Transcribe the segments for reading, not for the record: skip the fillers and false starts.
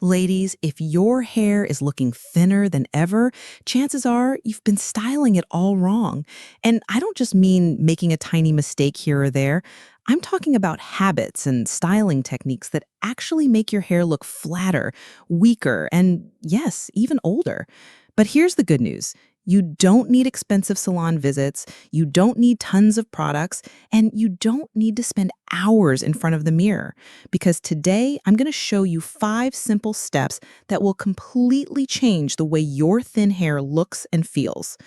Ladies, if your hair is looking thinner than ever, chances are you've been styling it all wrong. And I don't just mean making a tiny mistake here or there. I'm talking about habits and styling techniques that actually make your hair look flatter, weaker, and yes, even older. But here's the good news. You don't need expensive salon visits, you don't need tons of products, and you don't need to spend hours in front of the mirror. Because today, I'm going to show you 5 simple steps that will completely change the way your thin hair looks and feels.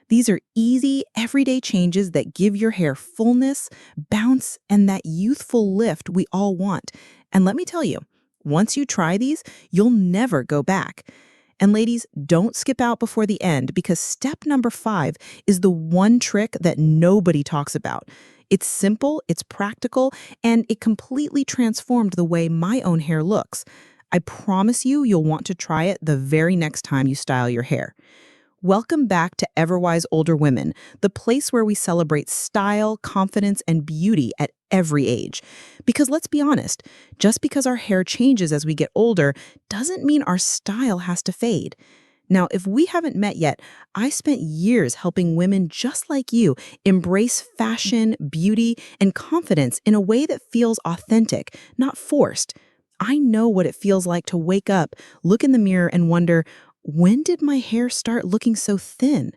These are easy, everyday changes that give your hair fullness, bounce, and that youthful lift we all want. And let me tell you, once you try these, you'll never go back. And ladies, don't skip out before the end because step number 5 is the one trick that nobody talks about. It's simple, it's practical, and it completely transformed the way my own hair looks. I promise you, you'll want to try it the very next time you style your hair. Welcome back to EverWise Older Women, the place where we celebrate style, confidence, and beauty at every age. Because let's be honest, just because our hair changes as we get older doesn't mean our style has to fade. Now, if we haven't met yet, I spent years helping women just like you embrace fashion, beauty, and confidence in a way that feels authentic, not forced. I know what it feels like to wake up, look in the mirror, and wonder, when did my hair start looking so thin?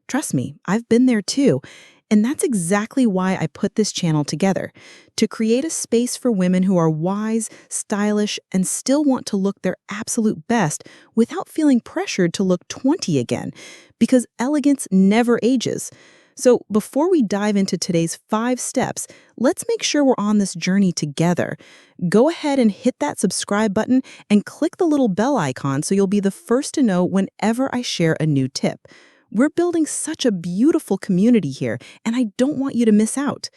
Trust me, I've been there too. And that's exactly why I put this channel together, to create a space for women who are wise, stylish, and still want to look their absolute best without feeling pressured to look 20 again, because elegance never ages. So before we dive into today's 5 steps, let's make sure we're on this journey together. Go ahead and hit that subscribe button and click the little bell icon so you'll be the first to know whenever I share a new tip. We're building such a beautiful community here, and I don't want you to miss out.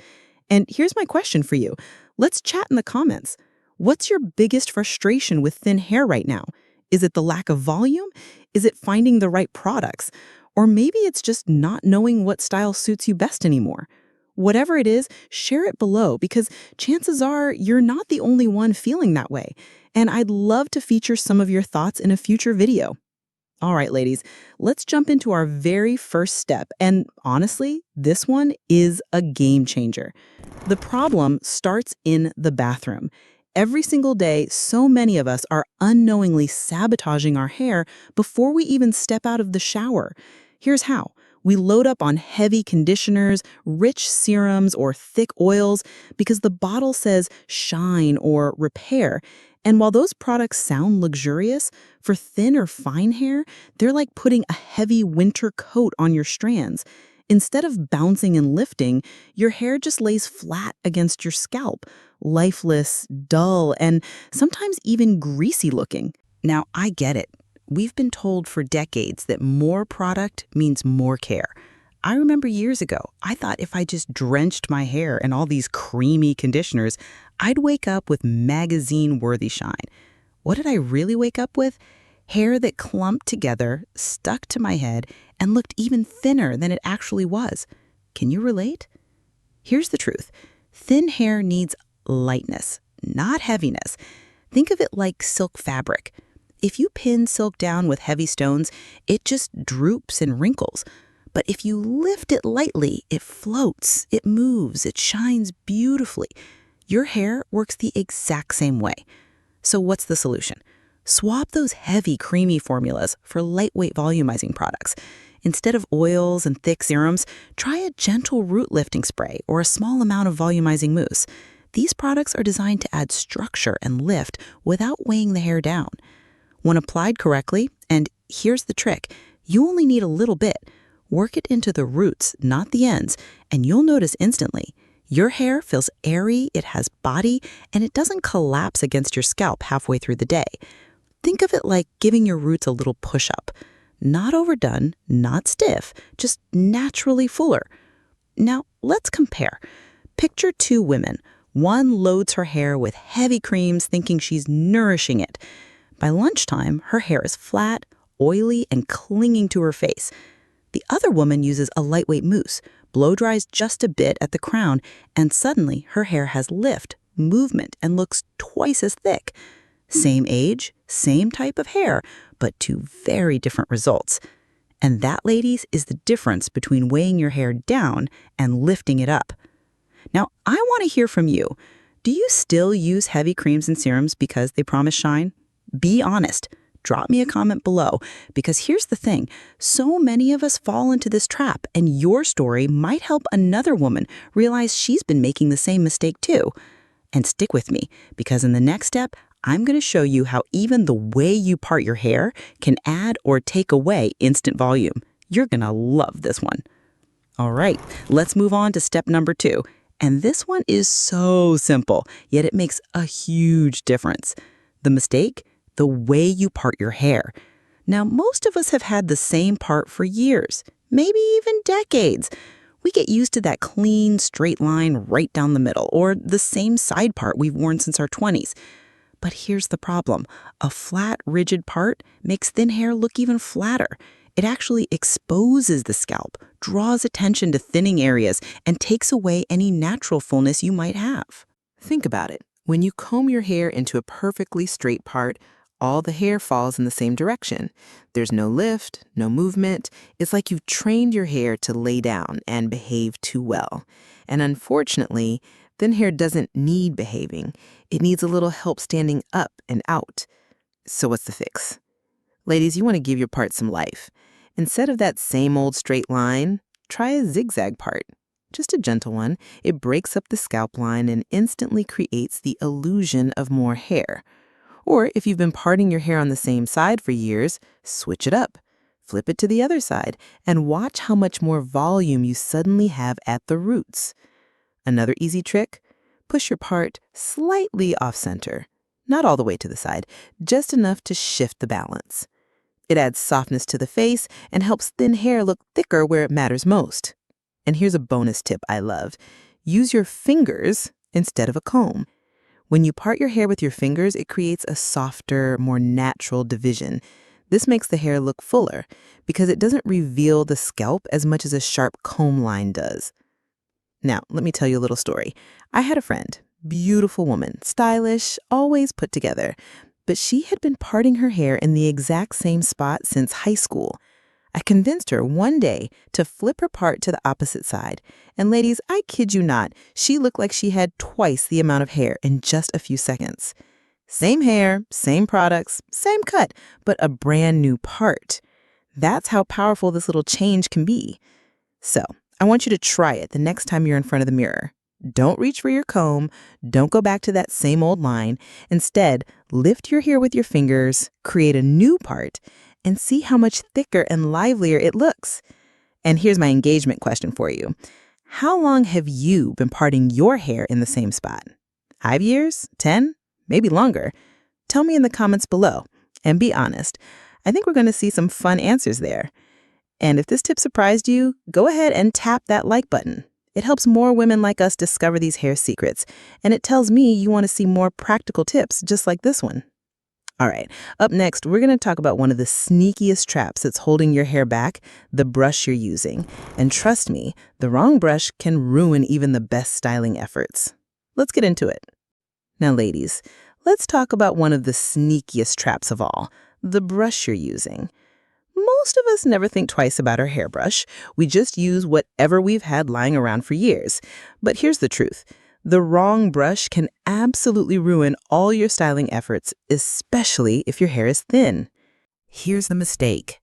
And here's my question for you. Let's chat in the comments. What's your biggest frustration with thin hair right now? Is it the lack of volume? Is it finding the right products? Or maybe it's just not knowing what style suits you best anymore. Whatever it is, share it below because chances are you're not the only one feeling that way. And I'd love to feature some of your thoughts in a future video. All right, ladies, let's jump into our very first step. And honestly, this one is a game changer. The problem starts in the bathroom. Every single day, so many of us are unknowingly sabotaging our hair before we even step out of the shower. Here's how. We load up on heavy conditioners, rich serums, or thick oils because the bottle says shine or repair. And while those products sound luxurious, for thin or fine hair, they're like putting a heavy winter coat on your strands. Instead of bouncing and lifting, your hair just lays flat against your scalp, lifeless, dull, and sometimes even greasy looking. Now, I get it. We've been told for decades that more product means more care. I remember years ago, I thought if I just drenched my hair in all these creamy conditioners, I'd wake up with magazine-worthy shine. What did I really wake up with? Hair that clumped together, stuck to my head, and looked even thinner than it actually was. Can you relate? Here's the truth. Thin hair needs lightness, not heaviness. Think of it like silk fabric. If you pin silk down with heavy stones, it just droops and wrinkles. But if you lift it lightly, it floats, it moves, it shines beautifully. Your hair works the exact same way. So what's the solution? Swap those heavy, creamy formulas for lightweight volumizing products. Instead of oils and thick serums, try a gentle root lifting spray or a small amount of volumizing mousse. These products are designed to add structure and lift without weighing the hair down. When applied correctly, and here's the trick, you only need a little bit. Work it into the roots, not the ends, and you'll notice instantly. Your hair feels airy, it has body, and it doesn't collapse against your scalp halfway through the day. Think of it like giving your roots a little push-up. Not overdone, not stiff, just naturally fuller. Now, let's compare. Picture 2 women. One loads her hair with heavy creams thinking she's nourishing it. By lunchtime, her hair is flat, oily, and clinging to her face. The other woman uses a lightweight mousse, blow dries just a bit at the crown, and suddenly her hair has lift, movement, and looks twice as thick. Same age, same type of hair, but two very different results. And that, ladies, is the difference between weighing your hair down and lifting it up. Now, I want to hear from you. Do you still use heavy creams and serums because they promise shine? Be honest. Drop me a comment below, because here's the thing. So many of us fall into this trap, and your story might help another woman realize she's been making the same mistake too. And stick with me, because in the next step, I'm going to show you how even the way you part your hair can add or take away instant volume. You're going to love this one. All right, let's move on to step number 2. And this one is so simple, yet it makes a huge difference. The mistake? The way you part your hair. Now, most of us have had the same part for years, maybe even decades. We get used to that clean, straight line right down the middle, or the same side part we've worn since our 20s. But here's the problem. A flat, rigid part makes thin hair look even flatter. It actually exposes the scalp, draws attention to thinning areas, and takes away any natural fullness you might have. Think about it. When you comb your hair into a perfectly straight part, all the hair falls in the same direction. There's no lift, no movement. It's like you've trained your hair to lay down and behave too well. And unfortunately, thin hair doesn't need behaving. It needs a little help standing up and out. So what's the fix? Ladies, you want to give your part some life. Instead of that same old straight line, try a zigzag part. Just a gentle one. It breaks up the scalp line and instantly creates the illusion of more hair. Or if you've been parting your hair on the same side for years, switch it up. Flip it to the other side and watch how much more volume you suddenly have at the roots. Another easy trick? Push your part slightly off-center. Not all the way to the side, just enough to shift the balance. It adds softness to the face and helps thin hair look thicker where it matters most. And here's a bonus tip I love. Use your fingers instead of a comb. When you part your hair with your fingers, it creates a softer, more natural division. This makes the hair look fuller because it doesn't reveal the scalp as much as a sharp comb line does. Now, let me tell you a little story. I had a friend, beautiful woman, stylish, always put together, but she had been parting her hair in the exact same spot since high school. I convinced her one day to flip her part to the opposite side. And ladies, I kid you not, she looked like she had twice the amount of hair in just a few seconds. Same hair, same products, same cut, but a brand new part. That's how powerful this little change can be. So, I want you to try it the next time you're in front of the mirror. Don't reach for your comb. Don't go back to that same old line. Instead, lift your hair with your fingers, create a new part, and see how much thicker and livelier it looks. And here's my engagement question for you. How long have you been parting your hair in the same spot? 5 years? 10? Maybe longer? Tell me in the comments below. And be honest. I think we're going to see some fun answers there. And if this tip surprised you, go ahead and tap that like button. It helps more women like us discover these hair secrets. And it tells me you want to see more practical tips just like this one. All right, up next, we're going to talk about one of the sneakiest traps that's holding your hair back, the brush you're using. And trust me, the wrong brush can ruin even the best styling efforts. Let's get into it. Now, ladies, let's talk about one of the sneakiest traps of all, the brush you're using. Most of us never think twice about our hairbrush. We just use whatever we've had lying around for years. But here's the truth. The wrong brush can absolutely ruin all your styling efforts, especially if your hair is thin. Here's the mistake.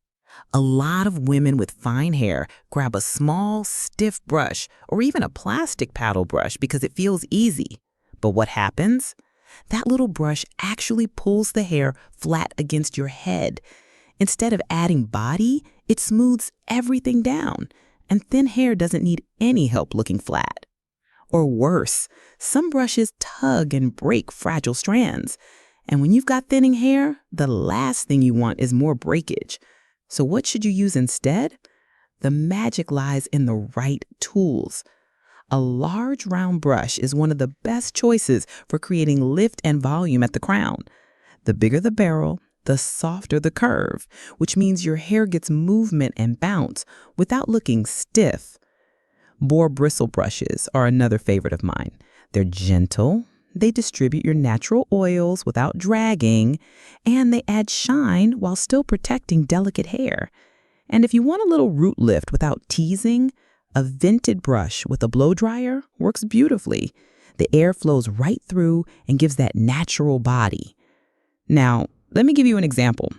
A lot of women with fine hair grab a small, stiff brush or even a plastic paddle brush because it feels easy. But what happens? That little brush actually pulls the hair flat against your head. Instead of adding body, it smooths everything down, and thin hair doesn't need any help looking flat. Or worse, some brushes tug and break fragile strands. And when you've got thinning hair, the last thing you want is more breakage. So what should you use instead? The magic lies in the right tools. A large round brush is one of the best choices for creating lift and volume at the crown. The bigger the barrel, the softer the curve, which means your hair gets movement and bounce without looking stiff. Boar bristle brushes are another favorite of mine. They're gentle, they distribute your natural oils without dragging, and they add shine while still protecting delicate hair. And if you want a little root lift without teasing, a vented brush with a blow dryer works beautifully. The air flows right through and gives that natural body. Now, let me give you an example.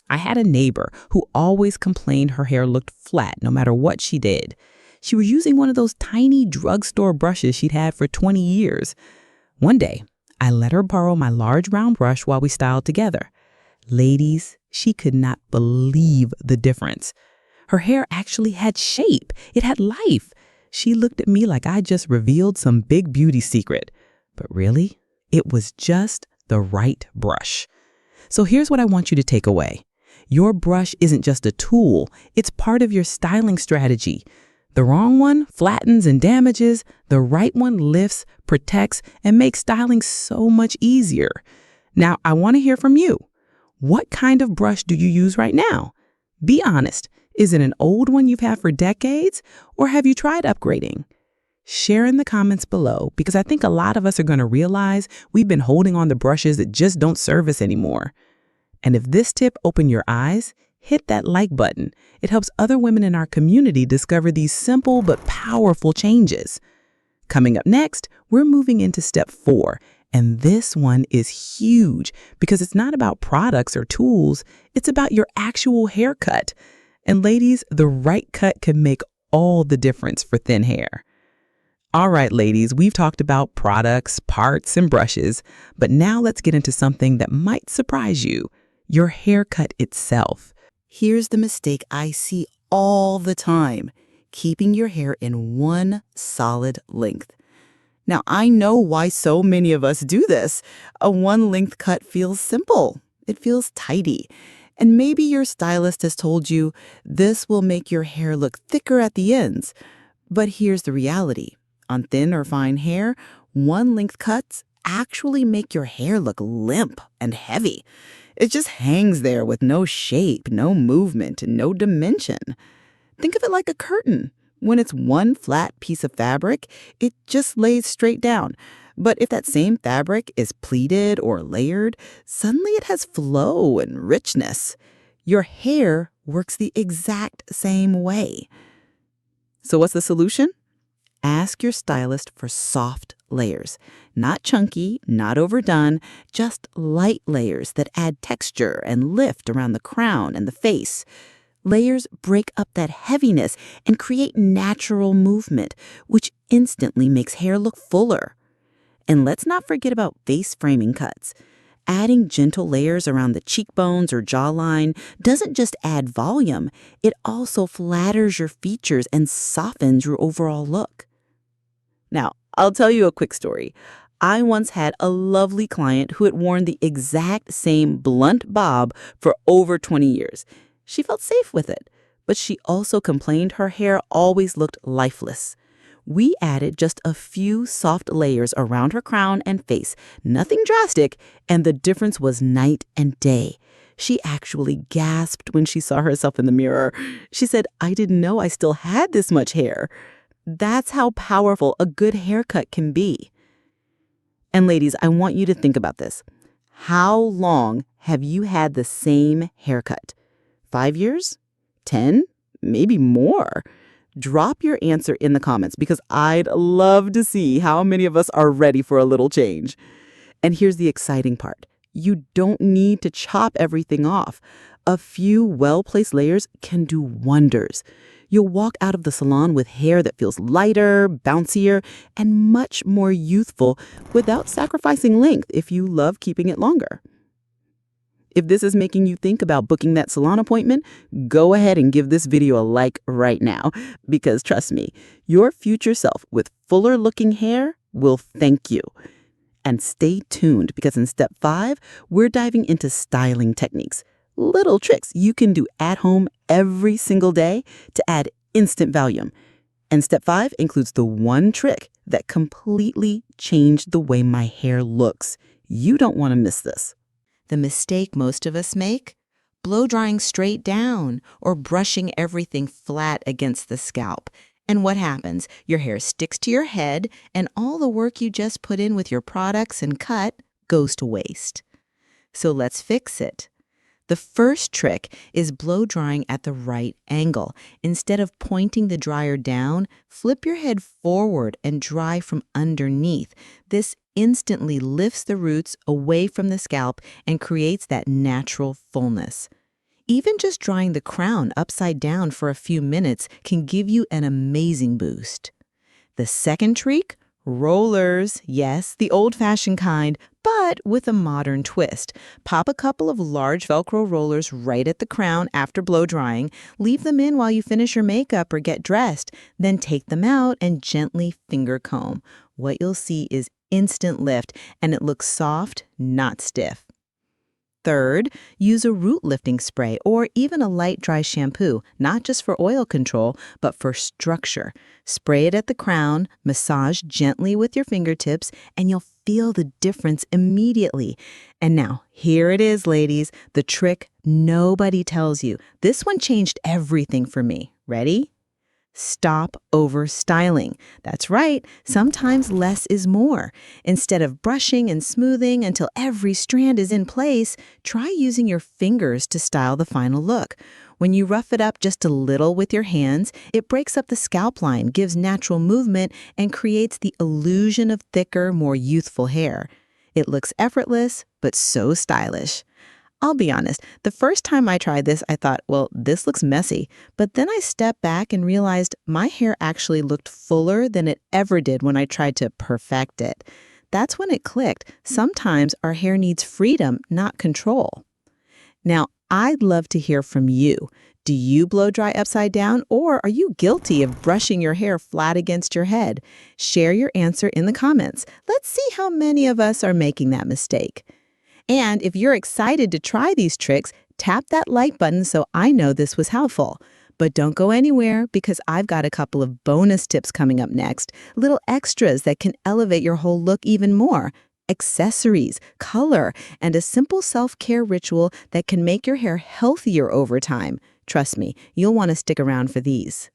I had a neighbor who always complained her hair looked flat no matter what she did. She was using one of those tiny drugstore brushes she'd had for 20 years. One day, I let her borrow my large round brush while we styled together. Ladies, she could not believe the difference. Her hair actually had shape. It had life. She looked at me like I just revealed some big beauty secret. But really, it was just the right brush. So here's what I want you to take away. Your brush isn't just a tool, it's part of your styling strategy. The wrong one flattens and damages, the right one lifts, protects, and makes styling so much easier. Now, I want to hear from you. What kind of brush do you use right now? Be honest, is it an old one you've had for decades, or have you tried upgrading? Share in the comments below, because I think a lot of us are going to realize we've been holding on to brushes that just don't serve us anymore. And if this tip opened your eyes, hit that like button. It helps other women in our community discover these simple but powerful changes. Coming up next, we're moving into step 4, and this one is huge because it's not about products or tools, it's about your actual haircut. And ladies, the right cut can make all the difference for thin hair. All right, ladies, we've talked about products, parts, and brushes, but now let's get into something that might surprise you. Your haircut itself. Here's the mistake I see all the time: keeping your hair in one solid length. Now, I know why so many of us do this. A one-length cut feels simple. It feels tidy. And maybe your stylist has told you this will make your hair look thicker at the ends. But here's the reality. On thin or fine hair, one-length cuts actually make your hair look limp and heavy. It just hangs there with no shape, no movement, and no dimension. Think of it like a curtain. When it's one flat piece of fabric, it just lays straight down. But if that same fabric is pleated or layered, suddenly it has flow and richness. Your hair works the exact same way. So what's the solution? Ask your stylist for soft layers. Not chunky, not overdone, just light layers that add texture and lift around the crown and the face. Layers break up that heaviness and create natural movement, which instantly makes hair look fuller. And let's not forget about face framing cuts. Adding gentle layers around the cheekbones or jawline doesn't just add volume, it also flatters your features and softens your overall look. Now, I'll tell you a quick story. I once had a lovely client who had worn the exact same blunt bob for over 20 years. She felt safe with it, but she also complained her hair always looked lifeless. We added just a few soft layers around her crown and face, nothing drastic, and the difference was night and day. She actually gasped when she saw herself in the mirror. She said, "I didn't know I still had this much hair." That's how powerful a good haircut can be. And ladies, I want you to think about this. How long have you had the same haircut? 5 years? 10? Maybe more? Drop your answer in the comments because I'd love to see how many of us are ready for a little change. And here's the exciting part. You don't need to chop everything off. A few well-placed layers can do wonders. You'll walk out of the salon with hair that feels lighter, bouncier, and much more youthful without sacrificing length if you love keeping it longer. If this is making you think about booking that salon appointment, go ahead and give this video a like right now, because trust me, your future self with fuller looking hair will thank you. And stay tuned because in step 5, we're diving into styling techniques, little tricks you can do at home every single day to add instant volume. And step 5 includes the one trick that completely changed the way my hair looks. You don't want to miss this. The mistake most of us make? Blow drying straight down or brushing everything flat against the scalp. And what happens? Your hair sticks to your head, and all the work you just put in with your products and cut goes to waste. So let's fix it. The first trick is blow drying at the right angle. Instead of pointing the dryer down, flip your head forward and dry from underneath. This instantly lifts the roots away from the scalp and creates that natural fullness. Even just drying the crown upside down for a few minutes can give you an amazing boost. The second trick? Rollers. Yes, the old-fashioned kind, but with a modern twist. Pop a couple of large Velcro rollers right at the crown after blow drying. Leave them in while you finish your makeup or get dressed. Then take them out and gently finger comb. What you'll see is instant lift, and it looks soft, not stiff. Third, use a root lifting spray or even a light dry shampoo, not just for oil control, but for structure. Spray it at the crown, massage gently with your fingertips, and you'll feel the difference immediately. And now, here it is, ladies, the trick nobody tells you. This one changed everything for me. Ready? Stop over-styling. That's right, sometimes less is more. Instead of brushing and smoothing until every strand is in place, try using your fingers to style the final look. When you rough it up just a little with your hands, it breaks up the scalp line, gives natural movement, and creates the illusion of thicker, more youthful hair. It looks effortless, but so stylish. I'll be honest, the first time I tried this, I thought, well, this looks messy. But then I stepped back and realized my hair actually looked fuller than it ever did when I tried to perfect it. That's when it clicked. Sometimes our hair needs freedom, not control. Now, I'd love to hear from you. Do you blow dry upside down, or are you guilty of brushing your hair flat against your head? Share your answer in the comments. Let's see how many of us are making that mistake. And if you're excited to try these tricks, tap that like button so I know this was helpful. But don't go anywhere, because I've got a couple of bonus tips coming up next, little extras that can elevate your whole look even more. Accessories, color, and a simple self-care ritual that can make your hair healthier over time. Trust me, you'll want to stick around for these.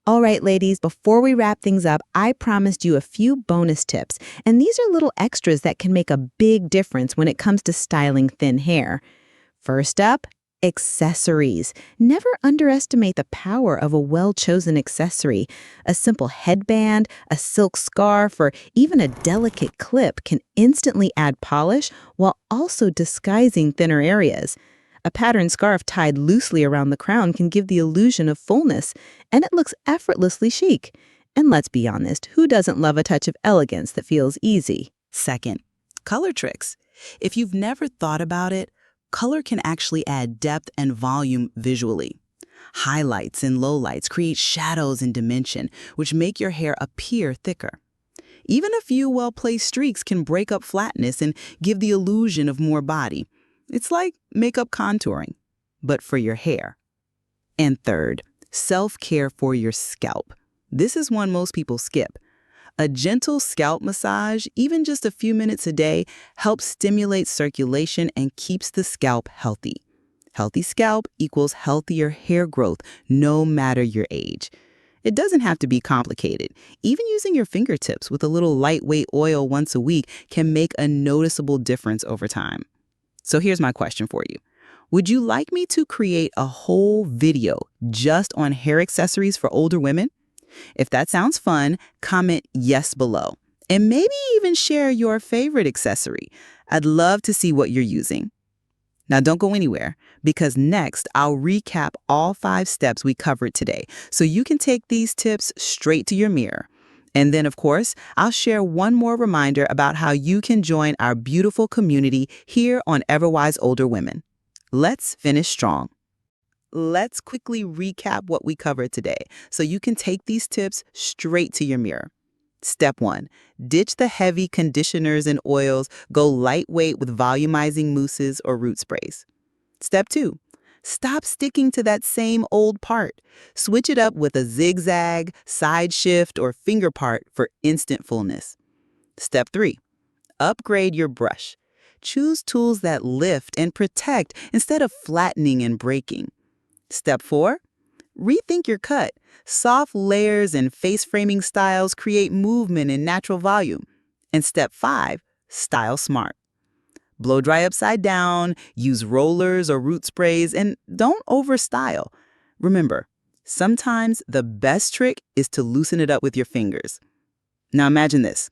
All right, ladies, before we wrap things up, I promised you a few bonus tips, and these are little extras that can make a big difference when it comes to styling thin hair. First up, accessories. Never underestimate the power of a well-chosen accessory. A simple headband, a silk scarf, or even a delicate clip can instantly add polish while also disguising thinner areas. A patterned scarf tied loosely around the crown can give the illusion of fullness, and it looks effortlessly chic. And let's be honest, who doesn't love a touch of elegance that feels easy? Second, color tricks. If you've never thought about it, color can actually add depth and volume visually. Highlights and lowlights create shadows and dimension, which make your hair appear thicker. Even a few well-placed streaks can break up flatness and give the illusion of more body. It's like makeup contouring, but for your hair. And third, self-care for your scalp. This is one most people skip. A gentle scalp massage, even just a few minutes a day, helps stimulate circulation and keeps the scalp healthy. Healthy scalp equals healthier hair growth, no matter your age. It doesn't have to be complicated. Even using your fingertips with a little lightweight oil once a week can make a noticeable difference over time. So here's my question for you. Would you like me to create a whole video just on hair accessories for older women? If that sounds fun, comment yes below. And maybe even share your favorite accessory. I'd love to see what you're using. Now don't go anywhere, because next I'll recap all 5 steps we covered today so you can take these tips straight to your mirror. And then, of course, I'll share one more reminder about how you can join our beautiful community here on EverWise Older Women. Let's finish strong. Let's quickly recap what we covered today so you can take these tips straight to your mirror. Step 1, ditch the heavy conditioners and oils, go lightweight with volumizing mousses or root sprays. Step 2, stop sticking to that same old part. Switch it up with a zigzag, side shift, or finger part for instant fullness. Step 3, upgrade your brush. Choose tools that lift and protect instead of flattening and breaking. Step 4, rethink your cut. Soft layers and face framing styles create movement and natural volume. And step 5, style smart. Blow dry upside down, use rollers or root sprays, and don't overstyle. Remember, sometimes the best trick is to loosen it up with your fingers. Now imagine this.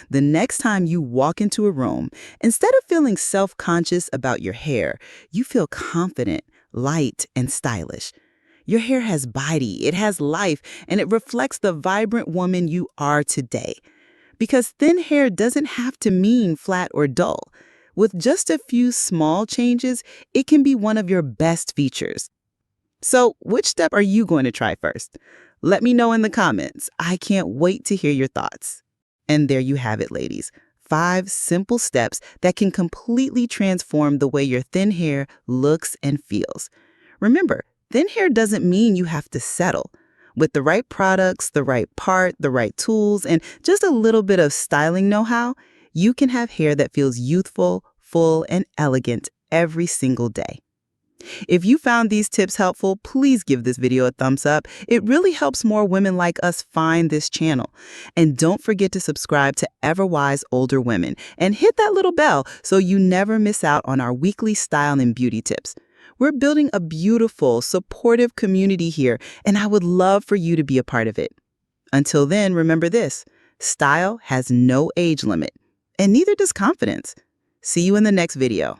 The next time you walk into a room, instead of feeling self-conscious about your hair, you feel confident, light, and stylish. Your hair has body, it has life, and it reflects the vibrant woman you are today. Because thin hair doesn't have to mean flat or dull. With just a few small changes, it can be one of your best features. So, which step are you going to try first? Let me know in the comments. I can't wait to hear your thoughts. And there you have it, ladies. 5 simple steps that can completely transform the way your thin hair looks and feels. Remember, thin hair doesn't mean you have to settle. With the right products, the right part, the right tools, and just a little bit of styling know-how, you can have hair that feels youthful, full, and elegant every single day. If you found these tips helpful, please give this video a thumbs up. It really helps more women like us find this channel. And don't forget to subscribe to EverWise Older Women and hit that little bell so you never miss out on our weekly style and beauty tips. We're building a beautiful, supportive community here, and I would love for you to be a part of it. Until then, remember this: style has no age limit, and neither does confidence. See you in the next video.